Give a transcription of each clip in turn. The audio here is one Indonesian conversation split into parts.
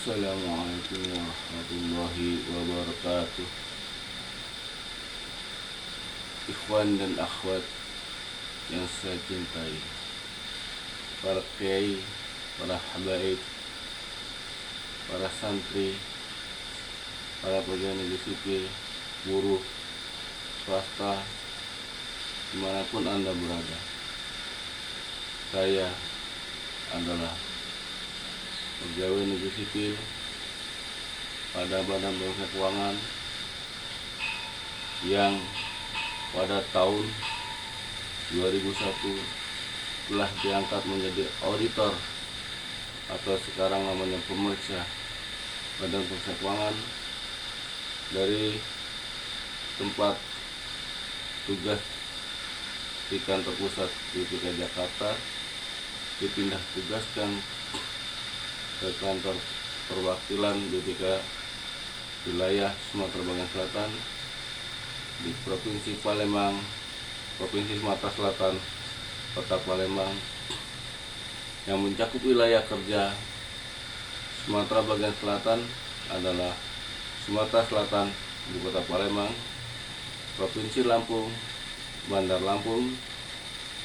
Assalamualaikum warahmatullahi wabarakatuh. Ikhwan dan akhwat yang saya cintai, para kiai, para habaib, para santri, para pegawai negeri sipil, buruh, swasta, dimanapun Anda berada. Saya adalah pegawai negeri sipil pada Badan Pemeriksa Keuangan yang pada tahun 2001 telah diangkat menjadi auditor atau sekarang namanya pemeriksa Badan Pemeriksa Keuangan dari tempat tugas di kantor pusat BPK Jakarta, dipindah tugaskan ke kantor perwakilan BPK wilayah Sumatera Bagian Selatan di Provinsi Palembang, Provinsi Sumatera Selatan, Kota Palembang, yang mencakup wilayah kerja Sumatera Bagian Selatan adalah Sumatera Selatan, Ibu Kota Palembang, Provinsi Lampung, Bandar Lampung,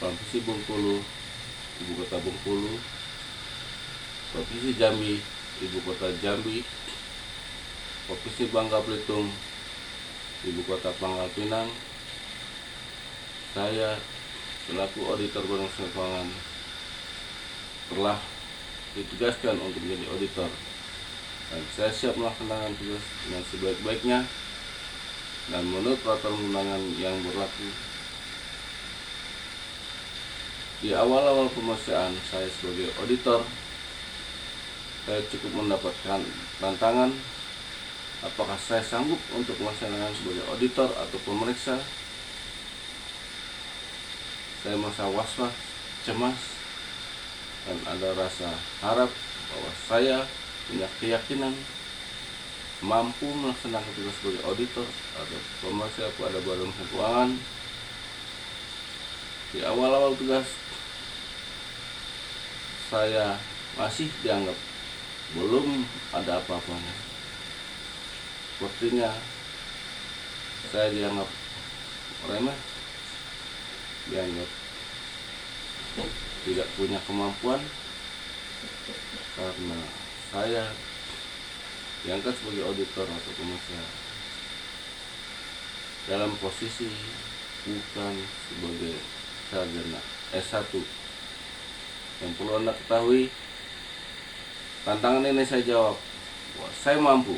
Provinsi Bengkulu, Ibu Kota Bengkulu, Provinsi Jambi, Ibu Kota Jambi, Provinsi Bangka Belitung, Ibu Kota Pangkal Pinang. Saya selaku auditor Badan Pemeriksa Keuangan telah ditugaskan untuk menjadi auditor, dan saya siap melaksanakan tugas dengan sebaik-baiknya dan menurut peraturan undangan yang berlaku. Di awal-awal pemeriksaan saya sebagai auditor, saya cukup mendapatkan tantangan apakah saya sanggup untuk melaksanakan sebagai auditor atau pemeriksa. Saya merasa was-was, cemas, dan ada rasa harap bahwa saya punya keyakinan mampu melaksanakan tugas sebagai auditor atau pemeriksa pada Badan Pemeriksa Keuangan. Di awal-awal tugas saya masih dianggap belum ada apa-apanya. Sepertinya saya dianggap remeh, dianggap tidak punya kemampuan, karena saya diangkat sebagai auditor atau pemeriksa dalam posisi bukan sebagai sarjana S1. Yang perlu Anda ketahui, tantangan ini saya jawab bahwa saya mampu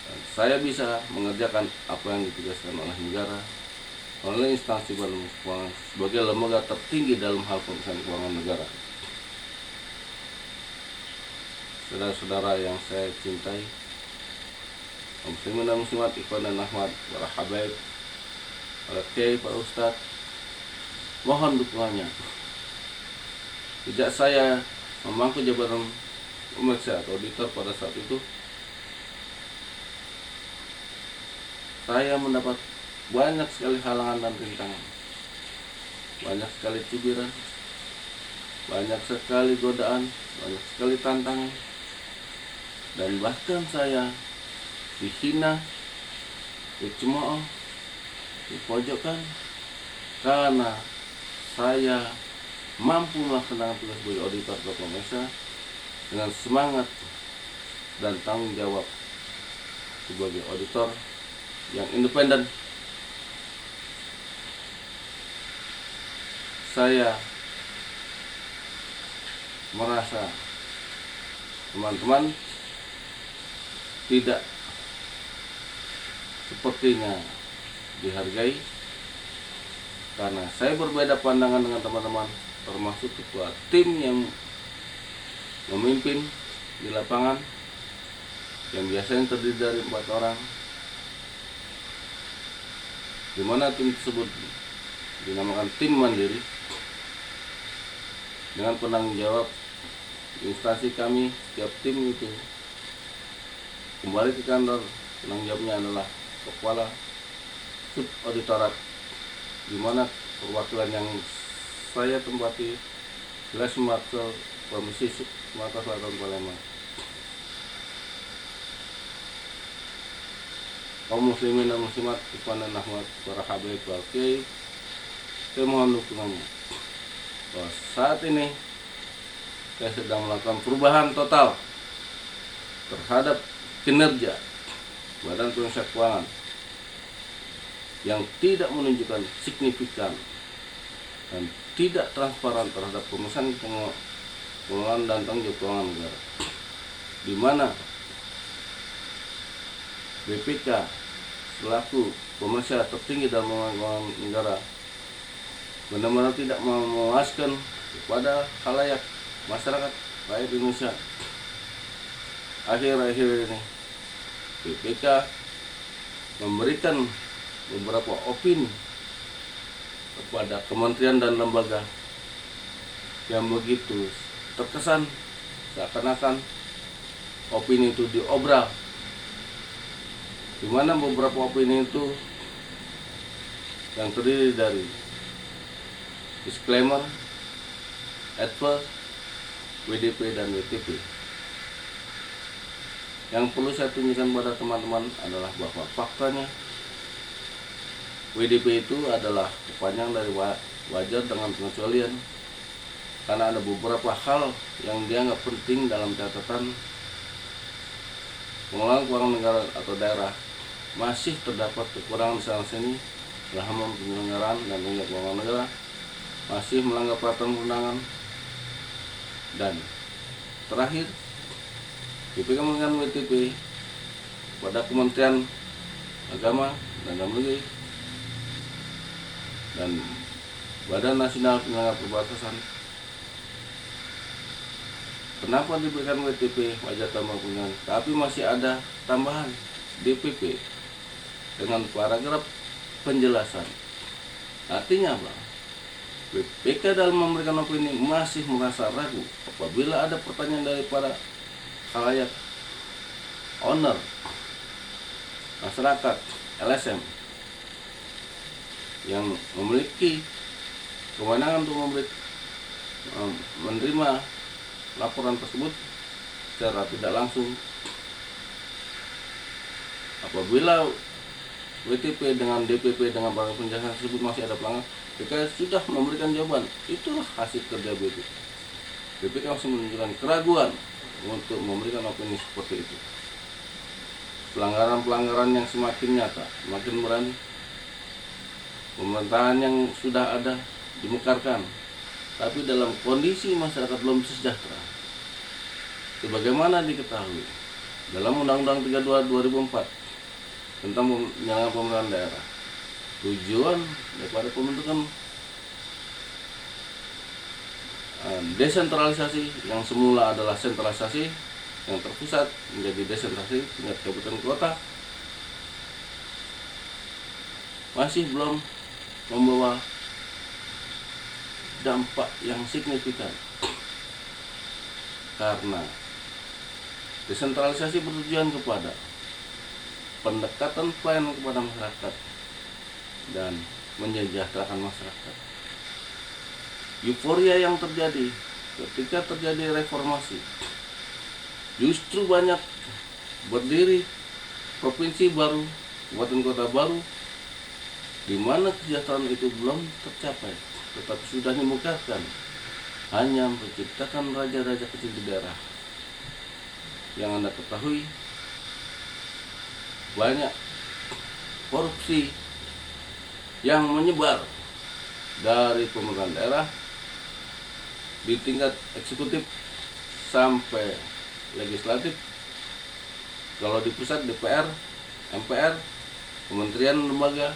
dan saya bisa mengerjakan apa yang ditugaskan oleh negara, oleh instansi Badan Pemeriksa Keuangan sebagai lembaga tertinggi dalam hal pemeriksaan keuangan negara. Saudara-saudara yang saya cintai, muslimin dan muslimat, ikhwan dan akhwat, para habaib, para kiai, para ustadz, mohon dukungannya. Sejak saya memangku jabatan pemeriksa atau auditor pada saat itu, saya mendapat banyak sekali halangan dan rintangan, banyak sekali cibiran, banyak sekali godaan, banyak sekali tantangan, dan bahkan saya dihina, dicemooh, dipojokkan karena saya mampu melaksanakan tugas sebagai auditor atau pemeriksa dengan semangat dan tanggung jawab sebagai auditor yang independen. Saya merasa teman-teman tidak sepertinya dihargai karena saya berbeda pandangan dengan teman-teman, termasuk ketua tim yang memimpin di lapangan yang biasanya terdiri dari 4 orang, di mana tim tersebut dinamakan tim mandiri dengan penanggung jawab instansi kami. Setiap tim itu kembali ke kantor, penanggung jawabnya adalah kepala sub auditorat, di mana perwakilan yang saya tempati wilayah Sumatera, Provinsi Sumatera Selatan Palembang. kaum muslimin dan muslimat, ikhwan dan akhwat, para habaib wal kiai, saya mohon dukungannya bahwa saat ini saya sedang melakukan perubahan total terhadap kinerja Badan Pemeriksa Keuangan yang tidak menunjukkan signifikan dan tidak transparan terhadap pemeriksaan pengelolaan dan tanggung jawab keuangan negara, di mana BPK selaku pemeriksa tertinggi dalam keuangan negara benar-benar tidak memuaskan kepada khalayak masyarakat rakyat Indonesia. Akhir-akhir ini BPK memberikan beberapa opini kepada kementerian dan lembaga yang begitu terkesan seakan-akan opini itu diobral, di mana beberapa opini itu yang terdiri dari disclaimer, adverse, WDP dan WTP. Yang perlu saya tunjukkan pada teman-teman adalah bahwa faktanya WDP itu adalah kepanjang dari wajar dengan pengecualian, karena ada beberapa hal yang dianggap penting dalam catatan pengelolaan keuangan negara atau daerah masih terdapat kekurangan sana sini dalam penyelenggaraan dan tanggung keuangan negara, masih melanggar peraturan perundangan, dan terakhir BPK memberikan WTP pada Kementerian Agama dan Dalam Negeri dan Badan Nasional Penyelenggara Perbatasan. Kenapa diberikan WTP wajar tambah penyelenggara, tapi masih ada tambahan DPP dengan paragraf penjelasan? Artinya apa? BPK dalam memberikan opini masih merasa ragu apabila ada pertanyaan dari para khalayak, owner, masyarakat, LSM yang memiliki kewenangan untuk menerima laporan tersebut secara tidak langsung. Apabila WTP dengan DPP dengan barang penjelasan tersebut masih ada pelanggaran, BPK sudah memberikan jawaban. Itulah hasil kerja BPK. BPK masih menunjukkan keraguan untuk memberikan opini seperti itu. Pelanggaran-pelanggaran yang semakin nyata, semakin berani. Pemerintahan yang sudah ada dimekarkan, tapi dalam kondisi masyarakat belum sejahtera. Sebagaimana diketahui dalam Undang-Undang 32 2004 tentang penyelenggaraan pemerintahan daerah, tujuan daripada pembentukan desentralisasi yang semula adalah sentralisasi yang terpusat menjadi desentralisasi tingkat kabupaten kota masih belum membawa dampak yang signifikan, karena desentralisasi bertujuan kepada pendekatan pelayanan kepada masyarakat dan menyejahterakan masyarakat. Euforia yang terjadi ketika terjadi reformasi, justru banyak berdiri provinsi baru, kabupaten kota baru, di mana kesejahteraan itu belum tercapai, tetapi sudah dimekarkan, hanya menciptakan raja-raja kecil di daerah. Yang Anda ketahui, banyak korupsi yang menyebar dari pemerintahan daerah di tingkat eksekutif sampai legislatif. Kalau di pusat DPR, MPR, kementerian lembaga,